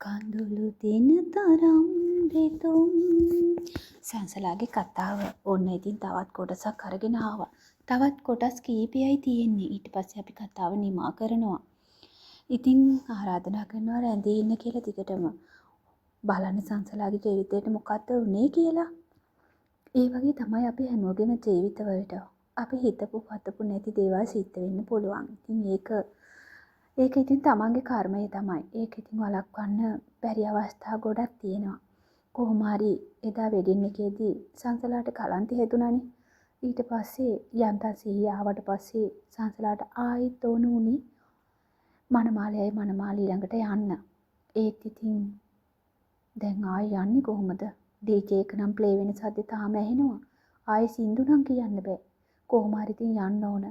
කඳුළු දින තරම් දෙතුම් සංසලාගේ කතාව ඔන්න ඉතින් තවත් කොටසක් අරගෙන ආවා. තවත් කොටස් කීපයයි තියෙන්නේ. ඊට පස්සේ අපි කතාව නිමා කරනවා. ඉතින් ආරාධනා කරනවා රැඳී ඉන්න කියලා දිගටම බලන්න සංසලාගේ ජීවිතේට මොකද්ද වුනේ කියලා. ඒ වගේ තමයි අපි හැමෝගෙම ජීවිතවලට අපි හිතපු පතපු නැති දේවල් සිද්ධ වෙන්න පුළුවන්. ඉතින් ඒක ඉතින් තමන්ගේ කර්මය තමයි. ඒක ඉතින් වළක්වන්න බැරි අවස්ථා ගොඩක් තියෙනවා. කොහොම හරි එදා වෙඩින් එකේදී සංසලාට කලන්තය හැදුනානේ. ඊට පස්සේ යන්තම් සිහිය ආවට පස්සේ සංසලාට ආයෙත් ඕන වුණේ මනමාලයයි මනමාලී ළඟට යන්න. ඒත් ඉතින් දැන් ආයෙ යන්නේ කොහොමද? ඩීජේ එක නම් ප්ලේ වෙන සද්දේ තාම ඇහෙනවා. ආයෙ සින්දු නම් කියන්න බෑ. කොහොම හරි ඉතින් යන්න ඕන.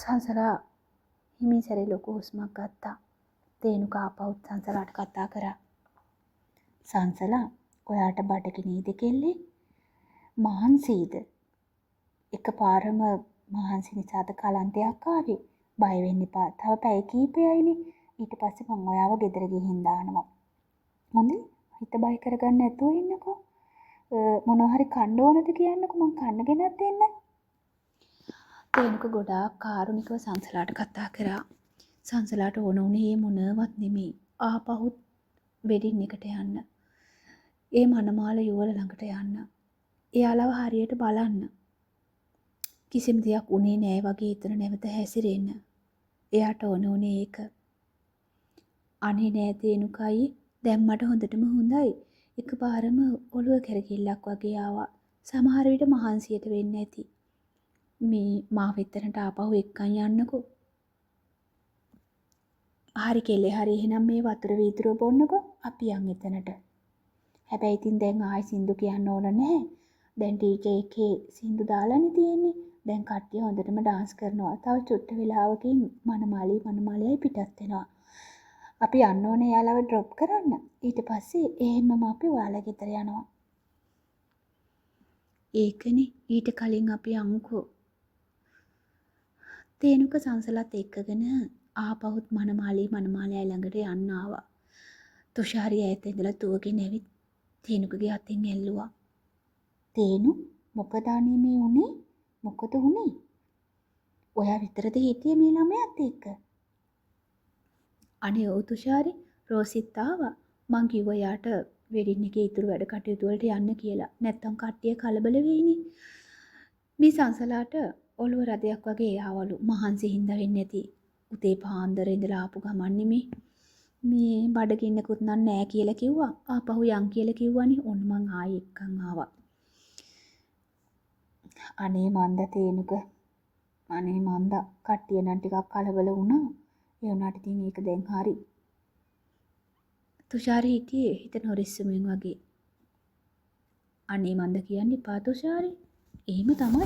සංසලා හිමින් සැරේ ලොකු හුස්මක් ගත්තා. තේනුකා ආපහුත් සංසලාට කතා කරා. සංසලා ඔයාට බඩගිනීද කෙල්ලේ? මහන්සිද? එකපාරම මහන්සි නිසාද කලන්තයක් ආවේ? බය වෙන්න එපා. තව පැය කීපයයිනේ. ඊට පස්සේ මම ඔයාව ගෙදර ගිහින් දානවා. හොඳේ? හිත බය කරගන්න නැතුව ඉන්නකෝ. මොනවා හරි කන්න ඕනද කියන්නකෝ මං කන්න ගෙනත් දෙන්න. තේනුක ගොඩාක් කාරුණිකව සංසලාට කතා කරා. සංසලාට ඕන උනේ මොනවත් නෙමෙයි. ආපහුත් වෙඩින් එකට යන්න. ඒ මනමාල යුවල ළඟට යන්න. එයාලව හරියට බලන්න. කිසිම දෙයක් උනේ නෑ වගේ එතන නැවත හැසිරෙන්න. එයාට ඕන උනේ ඒක. අනේ නෑ තේනුකයි දැන් මට හොඳටම හොඳයි. එකපාරම ඔළුව කැරකිල්ලක් වගේ ආවා. සමහර විට මහන්සියට වෙන්න ඇති. මේ මාව එතනට ආපහු එක්කන් යන්නකෝ. හරි කෙල්ලේ හරි එහෙනම් මේ වතුර වීදුරුව බොන්නකෝ අපි යන් එතනට. හැබැයි ඉතින් දැන් ආයි සින්දු කියන්න ඕන නැහැ. දැන් ඩීජේ එකේ සින්දු දාලානේ තියෙන්නේ. දැන් කට්ටිය හොඳටම ඩාන්ස් කරනවා. තව චුට්ට වෙලාවකින් මනමාලීයි පිටත් වෙනවා. අපි යන්න ඕනේ එයාලව ඩ්‍රොප් කරන්න. ඊට පස්සේ එහෙමම අපි ඔයාලා ගෙදර යනවා. ඒකනේ ඊට කලින් අපි යමුකෝ. තේනුක සංසලත් එක්කගෙන ආපහුත් මනමාලයයි ළඟට යන්න ආවා. තුෂාරි ඈත ඉඳලා දුවගෙන ඇවිත් තේනුකගේ අතින් ඇල්ලුවා. තේනු මොකද අනේ මේ උනේ? මොකද උනේ? ඔයා විතරද හිටියේ මේ ළමයාත් එක්ක? අනේ ඔව් තුෂාරි රෝසිත් ආවා. මං කිව්වා යාට වෙඩින් එකේ ඉතුරු වැඩ කටයුතු වලට යන්න කියලා. නැත්තම් කට්ටිය කලබල වෙයිනේ. මේ සංසලාට ඔළුව රදයක් වගේ ආවලු. මහන්සි හින්දා වෙන්නේ නැති. උදේ පාන්දර ඉඳලා ආපු ගමන් නෙමේ. මේ බඩගින්නකුත් නෑ කියලා කිව්වා. ආපහු යන් කියලා කිව්වනේ. ඔන්න මං ආයෙ එක්කන් ආවා. අනේ මන්ද තේනුක. අනේ මන්ද කට්ටිය නම් ටිකක් කලබල වුණා. ඒ වුණාට ඉතින් ඒක දැන් හරි. තුෂාරි හිටියේ හිත නොරිස්සුමින් වගේ. අනේ මන්ද කියන්න එපා තුෂාරි. එහෙම තමයි.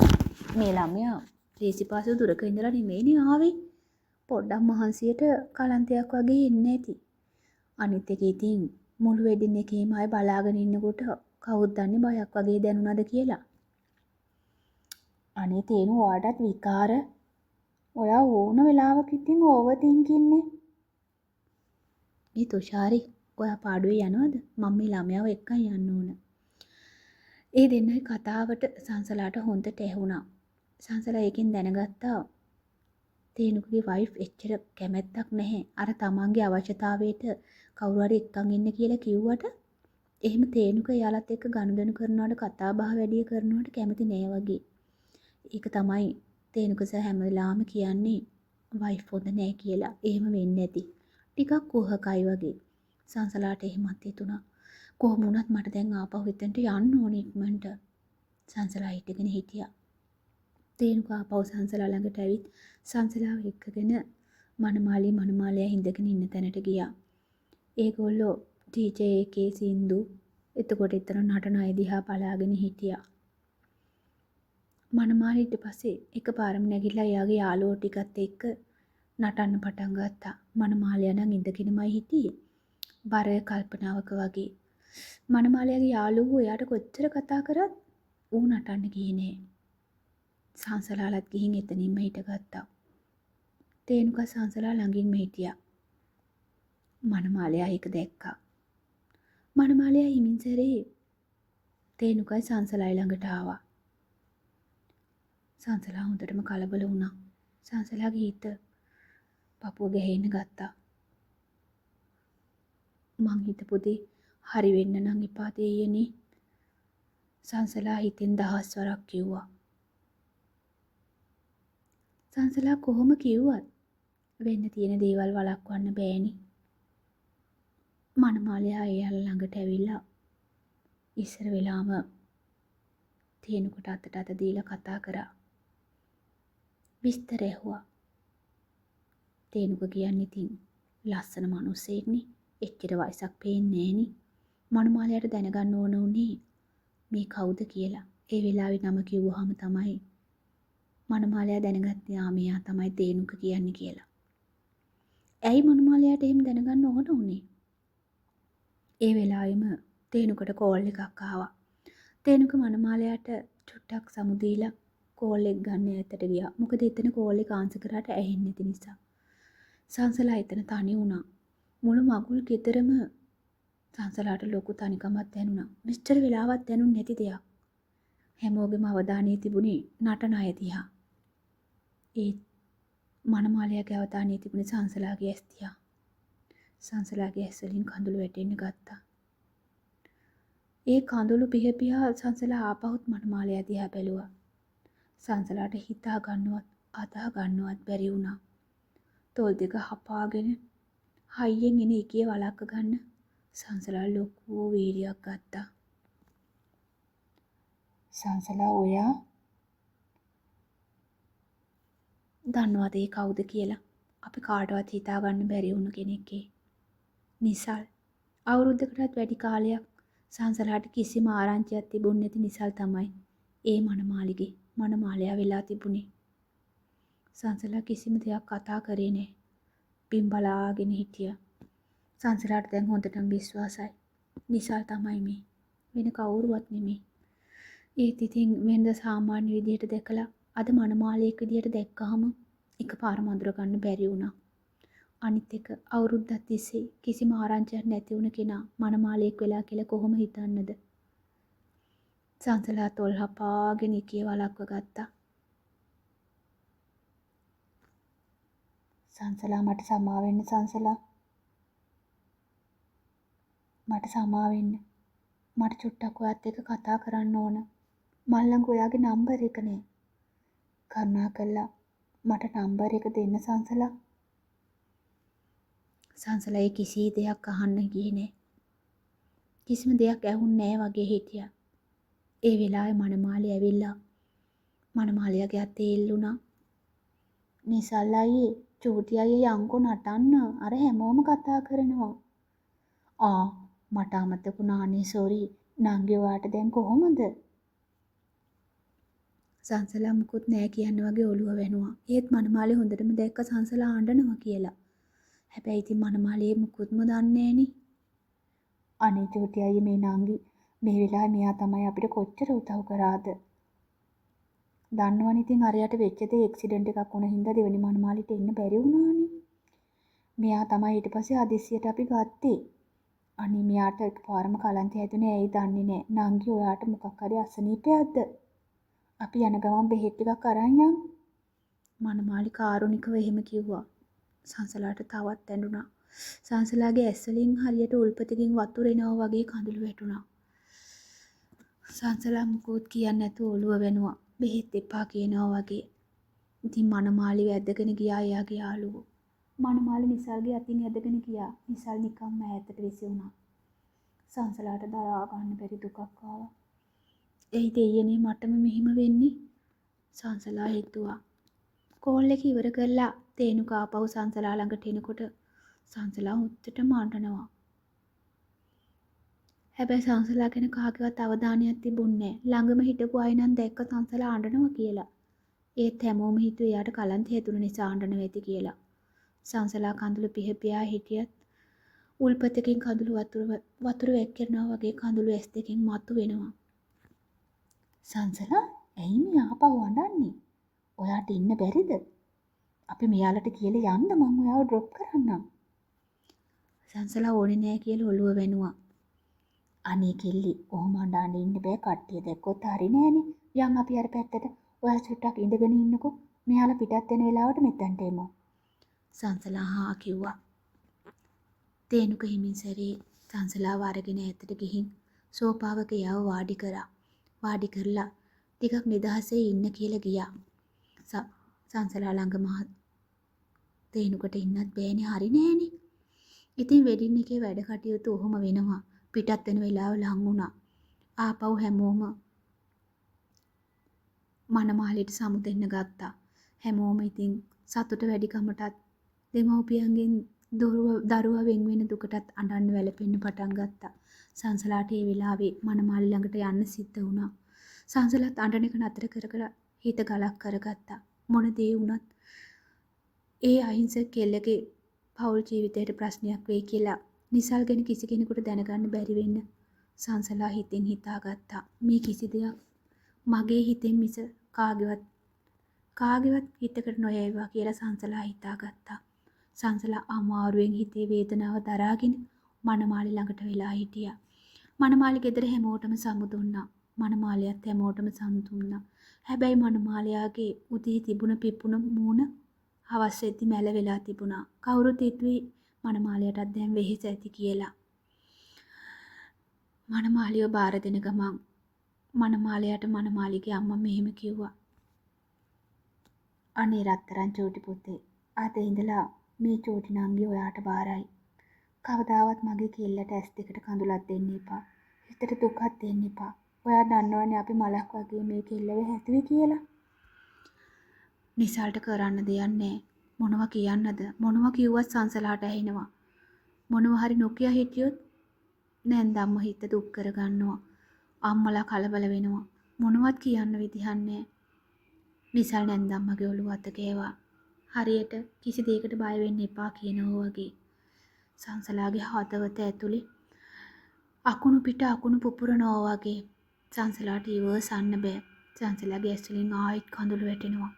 මේ ළමයා ලේසිපාසු දුරක ඉඳලා නෙමෙයිනේ ආවේ. පොඩ්ඩක් මහන්සියට කලන්තයක් වගේ එන්නේ නැති. අනිත් එක ඉතින් මුළු වෙඩින් එකේම ආය බලාගෙන ඉන්නකොට කවුද දන්නේ බයක් වගේ දැනුණාද කියලා. අනේ තේනු ඔයාටත් විකාර. ඔයා ඕන වෙලාවක ඉතින් ඕවර් තින්කින්නේ. මේ තුෂාරි ඔයා පාඩුවේ යනවද? මම මේ ළමයාව එක්කන් යන්න ඕන. ඒ දෙන්නයි කතාවට සංසලාට හොඳට ඇහුණා. සංසලා ඒකෙන් දැනගත්තා තේනුකගේ වයිෆ් එච්චර කැමැත්තක් නැහැ. අර තමන්ගේ අවශ්‍යතාවයට කවුරු හරි එක්කන් ඉන්න කියලා කිව්වට එහෙම තේනුක එයාලත් එක්ක ගනුදෙනු කරනවට කතා බහ වැඩි කරනවට කැමති නෑ වගේ. ඒක තමයි තේනුක සහ හැම වෙලාවෙම කියන්නේ වයිෆ් හොඳ නෑ කියලා. එහෙම වෙන්නේ නැති. ටිකක් කුහකයි වගේ. සංසලාට එහෙමත් හිතුණා. කොහොම වුණත් මට දැන් ආපහු එතනට යන්න ඕනේ ඉක්මනට. සංසලා හිටගෙන හිටියා. තේනුක ආපහු සංසලා ළඟට ඇවිත් සංසලාව එක්කගෙන මනමාලයා හිඳගෙන ඉන්න තැනට ගියා. ඒගොල්ලෝ ඩීජේ එකේ සින්දු එතකොට එතන නටන අය දිහා බලාගෙන හිටියා. මනමාලි ඊට පස්සේ එකපාරම නැගිටලා එයාගේ යාළුවෝ ටිකත් එක්ක නටන්න පටන් ගත්තා. මනමාලයා නම් ඉඳගෙනමයි හිටියේ. බර කල්පනාවක වගේ. මනමාලයාගේ යාළුවෝ එයාට කොච්චර කතා කරත් ඌ නටන්න ගියේ නෑ. සංසලාලත් ගිහින් එතනින්ම හිටගත්තා. තේනුක සංසලා ළඟින්ම හිටියා. මනමාලයා ඒක දැක්කා. මනමාලයා හිමින් සැරේ තේනුකයි සංසලයි ළඟට ආවා. සංසලා හොඳටම කලබල වුණා. සංසලාගේ හිත පපුව ගැහෙන්න ගත්තා. මං හිතපු දේ හරි වෙන්න නම් එපා දෙයියනේ. සංසලා හිතෙන් 1000 වරක් කිව්වා. සංසලා කොහොම කිව්වත් වෙන්න තියෙන දේවල් වළක්වන්න බෑනේ. මනමාලයා එයාලා ළඟට ඇවිල්ලා ඉස්සර වෙලාම තේනුකට අතට අත දීලා කතා කරා. විස්තර ඇහුවා. තේනුක කියන්නේ ඉතින් ලස්සන මිනිස්සෙක්නේ. එච්චර වයසක් පේන්නේ නෑනේ. මනමාලයාට දැනගන්න ඕන උනේ මේ කවුද කියලා. ඒ වෙලාවේ නම කිව්වහම තමයි මනමාලයා දැනගත්තේ මෙයා තමයි තේනුක කියන්නේ කියලා. ඇයි මනමාලයාට එහෙම දැනගන්න ඕන උනේ? ඒ වෙලාවෙම තේනුකට කෝල් එකක් ආවා. තේනුක මනමාලයාට චුට්ටක් සමු දීලා කෝල් එක ගන්න ඇතට ගියා. මොකද එතන කෝල් එක ආන්සර් කරාට ඇහෙන්නේ නැති නිසා. සංසලා එතන තනි වුණා. මුළු මගුල් ගෙදරම සංසලාට ලොකු තනිකමක් දැනුණා. මෙච්චර වෙලාවක් දැනුන්නේ නැති දෙයක්. හැමෝගෙම අවධානය තිබුණේ නටන අය දිහා. ඒ මනමාලයාගේ අවධානය තිබුණේ සංසලාගේ ඇස් දිහා. සංසලාගේ ඇස් වලින් කඳුළු වැටෙන්න ගත්තා. ඒ කඳුළු පිහ සංසලා ආපහුත් මනමාලයා දිහා බැලුවා. සංසලාට හිතා ගන්නවත් අදා ගන්නවත් බැරි වුණා. තොල් දෙක හපාගෙන හයියෙන් එන එකේ වළක්ක ගන්න සංසලා ලොකු වීර්යයක් ගත්තා. සංසලා ඔයා දන්නවද ඒ කවුද කියලා? අපි කාටවත් හිතා ගන්න බැරි වුණ කෙනෙක්ගේ. නිසල්. අවුරුද්දකටත් වැඩි කාලයක් සංසලාට කිසිම ආරංචියක් තිබුණ නැති නිසල් තමයි ඒ මනමාලයා වෙලා තිබුණේ. සංසලා කිසිම දෙයක් කතා කරේ නෑ. පින් බලාගෙන හිටියා. සංසලාට දැන් හොඳටම විශ්වාසයි. නිසල් තමයි මේ. වෙන කවුරුවත් නෙමෙයි. ඒත් ඉතින් වෙනද සාමාන්‍ය විදියට දැකලා අද මනමාලයෙක් විදියට දැක්කහම එකපාරම අඳුර ගන්න බැරි වුණා. අනිත් එක අවුරුද්දක් තිස්සේ කිසිම ආරංචියක් නැති වුණ කෙනා මනමාලයෙක් වෙලා කියලා කොහොම හිතන්නද? සංසලා තොල් හපාගෙන ඉකේ වලක්ව ගත්තා. සංසලා මට සමා වෙන්න සංසලා. මට සමා වෙන්න. මට චුට්ටක් ඔයත් එක්ක කතා කරන්න ඕන. මල් ළඟ ඔයාගේ නම්බර් එක නෑ. කරුණාකරලා මට නම්බර් එක දෙන්න සංසලා. සංසලා කිසි දෙයක් අහන්න ගියේ නෑ. කිසිම දෙයක් ඇහුන්නේ නෑ වගේ හිටියා. ඒ වෙලාවේ මනමාලි ඇවිල්ලා මනමාලයාගේ අතේ එල්ලුණා. නිසල් අයියේ චූටි අයියේ යංකෝ නටන්න අර හැමෝම කතා කරනවා. මට අමතක වුණානේ සෝරි. නංගි ඔයාට දැන් කොහොමද? සංසලා මුකුත් නෑ කියන්න වගේ ඔළුව වැනුවා. ඒත් මනමාලි හොඳටම දැක්ක සංසලා අඬනවා කියලා. හැබැයි ඉතින් මනමාලි මුකුත්ම දන්නේ නෑනේ. අනේ චූටි අයියේ මේ නංගි මේ වෙලාවේ මෙයා තමයි අපිට කොච්චර උදව් කරාද? දන්නවනේ ඉතින් අරයට වෙච්ච දේ ඇක්සිඩන්ට් එකක් වුණ හින්දා දෙවෙනි මනමාලිට එන්න බැරි වුණානේ. මෙයා තමයි ඊට පස්සේ හදිස්සියට අපි ගත්තේ. අනේ මෙයාට එකපාරම කලන්තය හැදුනේ ඇයි දන්නේ නෑ. නංගි ඔයාට මොකක් හරි අසනීපයක්ද? අපි යන ගමන් බෙහෙත් ටිකක් අරන් යන්. මනමාලි කාරුණිකව එහෙම කිව්වා. සංසලාට තවත් ඇඬුණා. සංසලාගේ ඇස් වලින් හරියට උල්පතකින් වතුර එනවා වගේ කඳුළු වැටුණා. සංසලා මුකුත් කියන්නේ නැතුව ඔළුව වැනුවා. බෙහෙත් එපා කියනවා වගේ. ඉතින් මනමාලි වැදගෙන ගියා එයාගේ යාළුවෝ. මනමාලි නිසල්ගේ අතින් ඇදගෙන ගියා. නිසල් නිකම්ම ඈතට විසි වුණා. සංසලාට දරා ගන්න බැරි දුකක් ආවා. එයි දෙයියනේ මටම මෙහෙම වෙන්නේ. සංසලා හිතුවා. කෝල් එක ඉවර කරලා තේනුක ආපහු සංසලා ළඟට එනකොට සංසලා හුත්තටම අඬනවා. හැබැයි සංසලා ගැන කාගේවත් අවධානයක් තිබුණේ නැහැ. ළඟම හිටපු අය නම් දැක්ක සංසලා අඬනවා කියලා. ඒත් හැමෝම හිතුවේ එයාට කලන්ත හැදුන නිසා අඬනවා ඇති කියලා. සංසලා කඳුළු පිහපියා හිටියත් උල්පතකින් කඳුළු වතුර වැක්කිරනවා වගේ කඳුළු ඇස් දෙකෙන් මතු වෙනවා. සංසලා ඇයි මේ ආපහු අඬන්නේ? ඔයාට ඉන්න බැරිද? අපි මෙයාලට කියලා යන්න මම ඔයාව ඩ්‍රොප් කරන්නම්. සංසලා ඕනේ නෑ කියලා ඔළුව වෙනුවා. අනේ කෙල්ලි ඔහොම අඬන්න ඉන්න බෑ කට්ටිය දැක්කොත් හරි නෑනේ. යන් අපි අර පැත්තට ඔයා චුට්ටක් ඉඳගෙන ඉන්නකෝ. මෙයාලා පිටත් වෙන වෙලාවට මෙතනට එමු. සංසලා හා කිව්වා. තේනුක හිමින්සරේ සංසලාව අරගෙන ඈතට ගිහින් සෝපාවක යව වාඩි කරා. වාඩි කරලා ටිකක් නිදහසේ ඉන්න කියලා ගියා. සංසලා ළඟ මහ තේනුකට ඉන්නත් බෑනේ හරි නෑනේ. ඉතින් වෙඩින් එකේ වැඩ කටයුතු ඔහොම වෙනවා. පිටත් වෙන වෙලාව ලං වුණා. ආපහු හැමෝම මනමාලීට සමු දෙන්න ගත්තා. හැමෝම ඉතින් සතුට වැඩිකමටත් දෙමව්පියන්ගෙන් දරුවා වෙන් වෙන දුකටත් අඬන්න වැළපෙන්න පටන් ගත්තා. සංසලාට ඒ වෙලාවේ මනමාලි ළඟට යන්න සිද්ධ වුණා. සංසලත් අඬන එක නතර කර හිත ගලක් කරගත්තා. මොන දේ වුණත් ඒ අහිංසක කෙල්ලගේ පෞල් ජීවිතයට ප්‍රශ්නයක් වෙයි කියලා නිසල් ගැන කිසි කෙනෙකුට දැනගන්න බැරි වෙන්න සංසලා හිතෙන් හිතාගත්තා. මේ කිසි දෙයක් මගේ හිතෙන් මිස කාගේවත් හිතකට නොයේවා කියලා සංසලා හිතාගත්තා. සංසලා අමාරුවෙන් හිතේ වේදනාව දරාගෙන මනමාලි ළඟට වෙලා හිටියා. මනමාලි ගෙදර හැමෝටම සමු දුන්නා. මනමාලියත් හැමෝටම සමු දුන්නා. හැබැයි මනමාලයාගේ උදේ තිබුණ පිපුණ මූණ හවස් වෙද්දි මැල වෙලා තිබුණා. කවුරුත් හිතුවේ මනමාලයටත් දැන් වෙහෙස ඇති කියලා. මනමාලියව බාර දෙන ගමන් මනමාලයට මනමාලිගේ අම්මා මෙහෙම කිව්වා. අනේ රත්තරන් චූටි පුතේ. අද ඉඳලා මේ චූටි නංගි ඔයාට බාරයි. කවදාවත් මගේ කෙල්ලට ඇස් දෙකට කඳුලක් දෙන්න එපා. හිතට දුකක් දෙන්න එපා. ඔයා දන්නවනේ අපි මලක් වගේ මේ කෙල්ලව හැදුවේ කියලා. නිසල්ට කරන්න දෙයක් නැහැ. මොනවා කියන්නද? මොනවා කිව්වත් සංසලාට ඇහෙනවා. මොනවා හරි නොකිය හිටියොත් නැන්දම්ම හිත දුක් කරගන්නවා. අම්මලා කලබල වෙනවා. මොනවත් කියන්න විදිහක් නැහැ. නිසල් නැන්දම්මගේ ඔළුව අත ගෑවා. හරියට කිසි දෙයකට බය වෙන්න එපා කියනවා වගේ. සංසලාගේ හදවත ඇතුලේ අකුණු පිට අකුණු පුපුරනවා වගේ. සංසලාට ඉවසන්න බෑ. සංසලාගේ ඇස් වලින් ආයෙත් කඳුළු වැටෙනවා.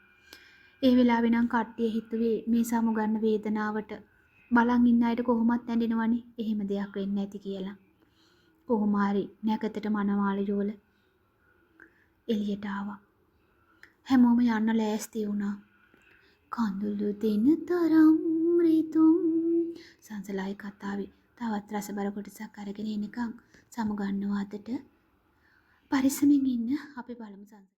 ඒ වෙලාවේ නම් කට්ටිය හිතුවේ මේ සමු ගන්න වේදනාවට බලන් ඉන්න අයට කොහොමත් ඇඬෙනවනේ. එහෙම දෙයක් වෙන්නේ නැති කියලා. කොහොම හරි නැකතට මනමාලි ජෝල එළියට ආවා. හැමෝම යන්න ලෑස්ති වුණා. කඳුළු දින තරම් රිතුම් සංසලායි කතාවේ තවත් රසබර කොටසක් අරගෙන එනකම් සමු ගන්නවා අතට. පරිස්සමින් ඉන්න අපි බලමු සංසලා.